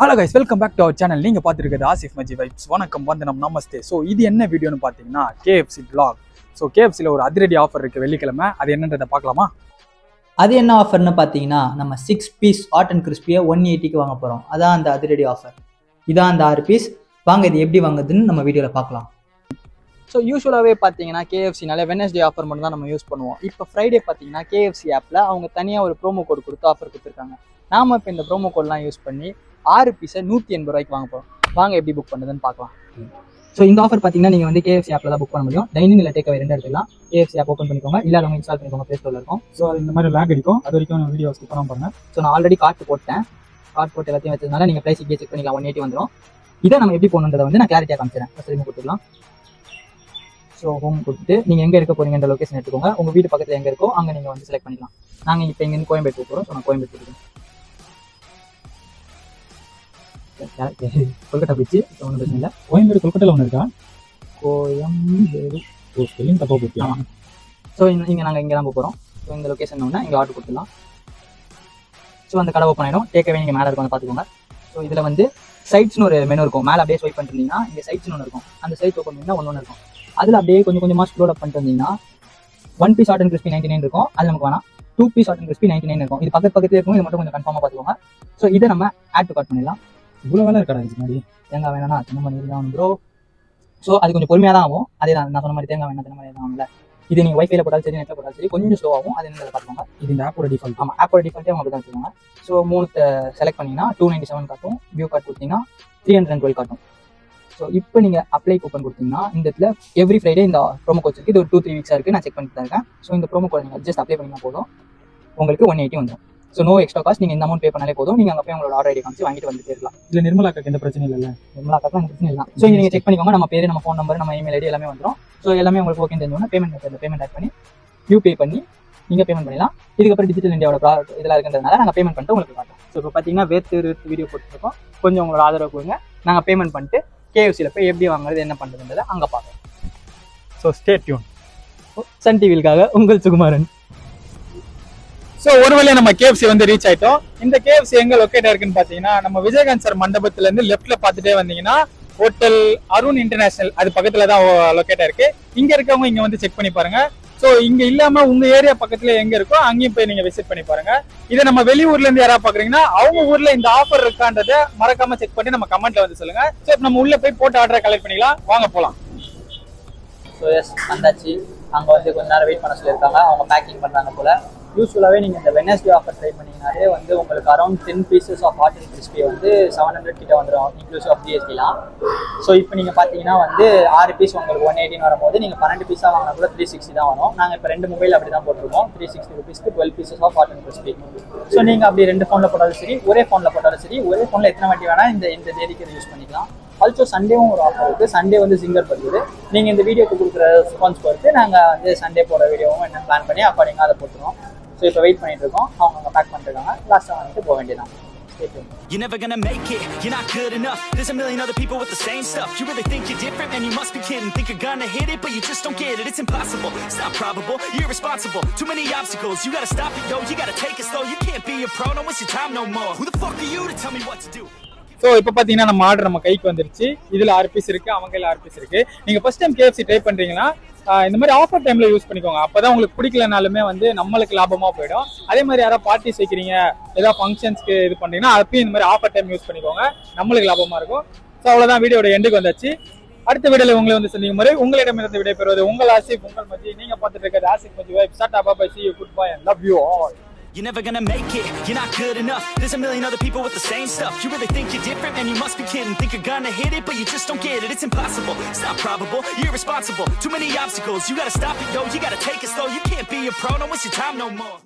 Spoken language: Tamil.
Hello guys, welcome back to our channel. நீங்கள் பார்த்துருக்கிறது ஆசிஃப் மஜி வைப்ஸ். வணக்கம், வந்தனம், நமஸ்தே. ஸோ இது என்ன வீடியோன்னு பார்த்தீங்கன்னா KFC vlog. ஸோ KFCயில் ஒரு அதிரடி ஆஃபர் இருக்குது வெள்ளிக்கிழமை. அது என்னன்றதை பார்க்கலாமா? அது என்ன ஆஃபர்னு பார்த்தீங்கன்னா, நம்ம 6 பீஸ் ஹாட் அண்ட் கிறிஸ்பியை 180க்கு வாங்க போகிறோம். அதான் அந்த அதிரடி ஆஃபர். இதான் அந்த 6 பீஸ். வாங்க இது எப்படி வாங்குதுன்னு நம்ம வீடியோவில் பார்க்கலாம். ஸோ யூஸ்வலாகவே பார்த்தீங்கன்னா KFCனால வெனஸ்டே ஆஃபர் மட்டும் தான் நம்ம யூஸ் பண்ணுவோம். இப்போ ஃப்ரைடே பார்த்தீங்கன்னா KFC ஆப்பில் அவங்க தனியாக ஒரு ப்ரோமோ கோட் கொடுத்து ஆஃபர் கொடுத்துருக்காங்க. நாம் இப்போ இந்த ப்ரோமோ கோட்லாம் யூஸ் பண்ணி 6 பீஸை 180 ரூபாய்க்கு வாங்க போகிறோம். வாங்க எப்படி புக் பண்ணுறதுன்னு பார்க்கலாம். ஸோ இந்த ஆஃபர் பார்த்தீங்கன்னா நீங்கள் வந்து KFC ஆப்பில் தான் புக் பண்ண முடியும். டைனிங் இல்லை டேக் அவே ரெண்டு எடுத்துக்கலாம். KFC ஆப் ஓப்பன் பண்ணிக்கோங்க, இல்லாதவங்க இன்ஸ்டால் பண்ணிக்கோங்க. ப்ளே ஸ்டோரில் இருக்கும். ஸோ இந்த மாதிரி லேக் அடிக்கும். அது வரைக்கும் வீடியோ ஸ்கிப் பண்ணாமல் பாருங்க. ஸோ நான் ஆல்ரெடி கார்ட் போட்டேன். கார்ட் போட்டு எல்லாத்தையும் வச்சதுனால நீங்கள் ப்ரைஸ் இப்படியே செக் பண்ணிக்கலாம். 180 வந்துடும். இதை நம்ம எப்படி போகணுன்றதை வந்து நான் கிளாரிட்டியாக காமிச்சிடறேன். ஃபஸ்ட் ரிமூவ் கொடுத்துக்கலாம். ஸோ ஹோம் கொடுத்துட்டு நீங்கள் எங்கே இருக்க போகிறீங்கன்ற லொக்கேஷன் எடுத்துக்கோங்க. உங்கள் வீடு பக்கத்தில் எங்கே இருக்கோ அங்கே நீங்கள் வந்து செலக்ட் பண்ணிக்கலாம். நாங்கள் இப்போ இங்கேருந்து கோயம்பேடு போகிறோம். ஸோ நான் கோயம்பேடு கொடுக்குறேன். கொல்கட்டா போச்சு. ஒன்றும் பிரச்சனை இல்லை. கோயம்பேடு கொல்கட்டாவில் ஒன்று இருக்கா? கோயம்பேடு ஸ்பெல்லிங் தப்பாக போச்சு. ஆமாம். ஸோ இங்கே நாங்கள் இங்கே தான் போகிறோம். ஸோ இந்த லொக்கேஷன் ஒன்று இங்கே ஆர்டர் கொடுத்துடலாம். ஸோ அந்த கடை ஓப்பன் ஆகிடும். டேக் அவே நீங்கள் மேலே இருக்கும், பார்த்துக்கோங்க. ஸோ இதில் வந்து சைட்ஸ்னு ஒரு மெனு இருக்கும். மேலே அப்படியே ஸ்வைப் பண்ணிருந்தீங்கன்னா இங்கே சைட்ஸ்னு ஒன்று இருக்கும். அந்த சைட்ஸ் ஓப்பன் பண்ணிங்கன்னா ஒன்று இருக்கும். அதில் அப்படியே கொஞ்சம் கொஞ்சமாக ஸ்க்ரோல் அப் பண்ணிட்டு வந்தீங்கன்னா 1 பீஸ் ஹாட் அண்ட் கிறிஸ்பி 99 இருக்கும். அது நமக்கு வேணாம். 2 பீஸ் ஹாட் அண்ட் கிறிஸ்பி 99 இருக்கும். இது பக்கத்துல இருக்கும். இது மட்டும் கொஞ்சம் கன்ஃபார்மாக பார்த்துக்கோங்க. ஸோ இதை நம்ம ஆட் டு கார்ட் பண்ணிடலாம். இவ்வளோ வேலை இருக்காடா இதுக்கு மாதிரி? தேங்காய் வேணா சின்ன மாதிரி தான் ப்ரோ. ஸோ அது கொஞ்சம் பொறுமையாக தான் ஆகும். அதே தான் நான் சொன்ன மாதிரி தேங்காய் வேணா சின்ன மாதிரி தான் ஆகும்ல. இது நீங்கள் வைஃபைல போட்டாலும் சரி, நெட்டில் போட்டாலும் சரி, கொஞ்சம் ஸ்லோ ஆகும். அது என்ன பார்த்துக்கோங்க. இது இந்த ஆப்போட டிஃபால்ட். ஆமாம், ஆப்போட டிஃபால்ட்டே அவங்க அப்படி தான் வச்சுக்கோங்க. ஸோ 3 செலக்ட் பண்ணிங்கன்னா 297 காட்டும். வியூ கார்டு கொடுத்தீங்கன்னா 312 காட்டும். ஸோ இப்போ நீங்கள் அப்ளை கூப்பன் கொடுத்தீங்கன்னா இந்த இடத்துல எவ்ரி ஃப்ரைடே இந்த ப்ரோமோ கோட் இருக்குது. இது ஒரு 2-3 வீக்ஸாக இருக்குது. நான் செக் பண்ணிட்டு தான் இருக்கேன். ஸோ இந்த ப்ரோமோ கோட் நீங்கள் ஜஸ்ட் அப்ளை பண்ணிங்கன்னா போதும், உங்களுக்கு 180 வந்துடும். So no extra cost. நீங்கள் இந்த அமௌண்ட் பே பண்ணாலே போதும். நீங்கள் அங்கே போய் உங்களோட ஆர்டர் ஐடி காமிச்சு வாங்கிட்டு வந்துட்டு இருக்கலாம். இல்லை நிர்மலாக்கு எந்த பிரச்சனை இல்லை. நிர்மலாக்காக பிரச்சனை இல்லை. ஸோ இங்கே நீங்கள் செக் பண்ணிக்கோங்க. நம்ம பேர், நம்ம ஃபோன் நம்பர், நம்ம இமெயில் ஐடி எல்லாமே வந்துடும். ஸோ எல்லாமே உங்களுக்கு ஓகே தெரிஞ்சோன்னா பேமெண்ட் ஆட் பண்ணி யூபிஐ பண்ணி நீங்கள் பேமெண்ட் பண்ணிடலாம். இதுக்கப்புறம் டிஜிட்டல் இந்தியாவோட ப்ராடக்ட் இதெல்லாம் இருக்குன்றதுனால நாங்கள் பேமெண்ட் பண்ணிட்டு உங்களுக்கு காட்டுறோம். ஸோ இப்போ பார்த்தீங்கன்னா வேர்த்து வீடியோ போட்டுருக்கோம். கொஞ்சம் உங்களோட ஆதரவு கொடுங்க. நாங்கள் பேமெண்ட் பண்ணிட்டு KFCயில் போய் எப்படி வாங்குறது, என்ன பண்ணுறதுன்றதை அங்கே பார்க்கலாம். So stay tune. சன் டிவிக்காக உங்கள் சுகுமாரன். ஸோ ஒருவேளை நம்ம KFC வந்து ரீச் ஆயிட்டோம். இந்த KFC எங்க லொக்கேட் இருக்குன்னு பாத்தீங்கன்னா, நம்ம விஜயகாந்த் சார் மண்டபத்துல இருந்து லெஃப்ட்ல பாத்துட்டே வந்தீங்கன்னா ஹோட்டல் அருண் இன்டர்நேஷனல் அது பக்கத்துல தான் லொக்கேட் இருக்கு. இங்க இருக்கவங்க இங்க வந்து செக் பண்ணி பாருங்க. ஸோ இங்க இல்லாம உங்க ஏரியா பக்கத்துல எங்க இருக்கோ அங்கேயும் போய் நீங்க விசிட் பண்ணி பாருங்க. இதை நம்ம வெளியூர்ல இருந்து யாராவது பாக்குறீங்கன்னா அவங்க ஊர்ல இந்த ஆஃபர் இருக்கான்றதை மறக்காம செக் பண்ணி நம்ம கமெண்ட்ல வந்து சொல்லுங்க. ஸோ நம்ம உள்ள போய் போட்டு ஆர்டரை கலெக்ட் பண்ணிக்கலாம். வாங்க போலாம். ஸோ எஸ் வந்தாச்சு. அங்கே வந்து கொஞ்ச நேரம் வெயிட் பண்ண சொல்லியிருக்காங்க. அவங்க பேக்கிங் பண்ணுறாங்க போல். யூஸ்வலாகவே நீங்கள் இந்த வெனஸ்டே ஆஃபர் ட்ரை பண்ணிங்கனாலே வந்து உங்களுக்கு around 10 pieces of hot and crispy வந்து 700 கிட்ட வந்துடும், இன்க்ளூசிவ் ஆஃப் GSTலாம். ஸோ இப்போ நீங்கள் பார்த்தீங்கன்னா வந்து 6 பீஸ் உங்களுக்கு 180 வரும்போது நீங்கள் 12 பீஸாக வாங்கினா கூட 360 தான் வரும். நாங்கள் இப்போ 2 மொபைல் அப்படி தான் போட்டிருக்கோம். 360 ருபீஸ்க்கு 12 pieces of hot and crispy. So நீங்கள் அப்படி 2 ஃபோனில் போட்டாலும் சரி, ஒரே ஃபோனில் போட்டாலும் சரி, ஒரே ஃபோனில் எத்தனை வாட்டி வேணால் இந்த தேதிக்கு யூஸ் பண்ணிக்கலாம். ஆல்சோ சண்டேவும் ஒரு ஆஃபர் இருக்குது. சண்டே வந்து சிங்கர் படுது. நீங்கள் இந்த வீடியோக்கு கொடுக்குற ரெஸ்பான்ஸ் பொறுத்து நாங்கள் வந்து சண்டே போட வீடியோவும் என்ன பிளான் பண்ணி அக்கார்டிங்காக அதை போட்டுருவோம். ஸோ இப்போ வெயிட் பண்ணிட்டு இருக்கோம். அவங்க பேக் பண்ணிருக்காங்க. லாஸ்ட்டாக வந்துட்டு போக வேண்டியதான். You're never gonna make it, you're not good enough. There's a million other people with the same stuff. You really think you're different, man, you must be kidding. Think you're gonna hit it, but you just don't get it. It's impossible, it's not probable, you're irresponsible. Too many obstacles, you gotta stop it, yo. You gotta take it slow, you can't be a pro, don't waste your time no more. Who the fuck are you to tell me what to do? So இப்போ பார்த்தீங்கன்னா நம்ம ஆர்டர் நம்ம கைக்கு வந்துருச்சு. இதில் 6 பீஸ் இருக்கு, அவங்க கையில் 6 பீஸ் இருக்கு. நீங்கள் ஃபர்ஸ்ட் டைம் KFC ட்ரை பண்ணுறீங்கன்னா இந்த மாதிரி ஆஃபர் டைமில் யூஸ் பண்ணிக்கோங்க. அப்போ தான் உங்களுக்கு பிடிக்கலனாலுமே வந்து நம்மளுக்கு லாபமாக போயிடும். அதே மாதிரி யாராவது பார்ட்டிஸ் வைக்கிறீங்க, ஏதாவது ஃபங்க்ஷன்ஸ்க்கு இது பண்ணீங்கன்னா அப்பயும் இந்த மாதிரி ஆஃபர் டைம் யூஸ் பண்ணிக்கோங்க. நம்மளுக்கு லாபமாக இருக்கும். ஸோ அவ்வளோதான், வீடியோட எண்டுக்கு வந்தாச்சு. அடுத்த வீடியோவில் உங்களை வந்து சந்திக்கும் முறை உங்களிடமிருந்து விடைபெறுவது உங்கள் ஆசிஃப், உங்கள் மஜி. நீங்கள் பார்த்துட்டு இருக்கிறது Asif Maji vibe. Tata bye bye, see you, goodbye and love you all. You're never gonna make it, you're not good enough. There's a million other people with the same stuff. You really think you're different, man, you must be kidding. Think you're gonna hit it, but you just don't get it. It's impossible, it's not probable, you're irresponsible. Too many obstacles, you gotta stop it, yo. You gotta take it slow, you can't be a pro, don't waste your time no more.